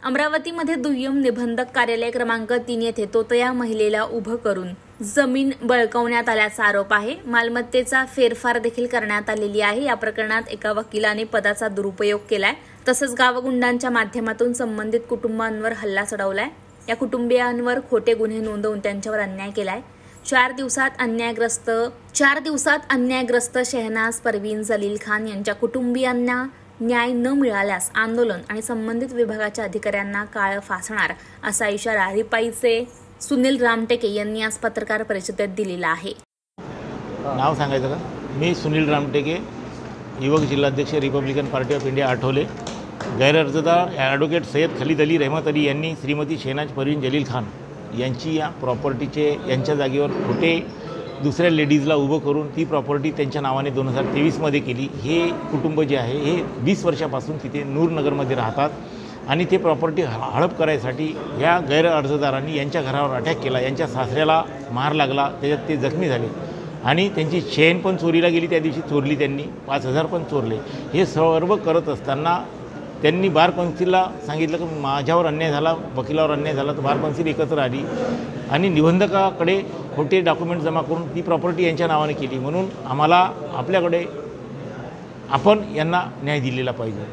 अमरावतीमध्ये दुय्यम निबंधक कार्यालय क्रमांक 3 येथे तोतया महिलेला उभं करून जमीन बळकावण्यात आल्याचा आरोप आहे। मालमत्तेचा फेरफार देखील करण्यात आलेली आहे। या प्रकरणात एका वकिलाने पदाचा दुरुपयोग केलाय, तसंच गावगुंडांच्या माध्यमातून संबंधित कुटुंबांवर हल्ला चढवलाय। या कुटुंबियांवर खोटे गुन्हे नोंदवून त्यांच्यावर अन्याय केलाय। 4 दिवसात अन्यायग्रस्त शहनाज परवीन जलील खान यांच्या कुटुंबियांना न्याय न मिळाल्यास आंदोलन आणि संबंधित विभागाच्या अधिकाऱ्यांना काळ फासणार असा इशारा रिपाईचे सुनील रामटेके यांनी आज पत्रकार परिषदेत दिलेला आहे। नाव सांगायचं का? मी सुनील रामटेके, युवक जिल्हाध्यक्ष Republican Party of India Athawale. गैरअर्जदार ॲडव्होकेट सय्यद खलीद अली रहमत अली यांनी श्रीमती शहनाज परवीन जलील खान यांची या प्रॉपर्टीचे यांच्या जागेवर खोटे दुसऱ्या लेडीजला उभं करून ती प्रॉपर्टी त्यांच्या नावाने 2023 मध्ये केली। हे कुटुंब जे आहे हे 20 वर्षापासून तिथे नूरनगरमध्ये राहतात आणि ते प्रॉपर्टी हडप करायसाठी या गैरअर्जदारांनी यांच्या घरावर अटॅक केला। यांच्या सासऱ्याला मार लागला, त्याच्यात ते जखमी झाले आणि त्यांची चेन पण चोरीला गेली, त्या दिवशी चोरली त्यांनी, 5000 पण चोरले। हे सर्व करत असताना त्यांनी बार कौन्सिलला सांगितलं की माझ्यावर अन्याय झाला, वकिलावर अन्याय झाला, तर बार कौन्सिल एकत्र आली आणि निबंधकाकडे खोटे डॉक्युमेंट जमा करून ती प्रॉपर्टी यांच्या नावाने केली। म्हणून आम्हाला आपल्याकडे आपण यांना न्याय दिलेला पाहिजे।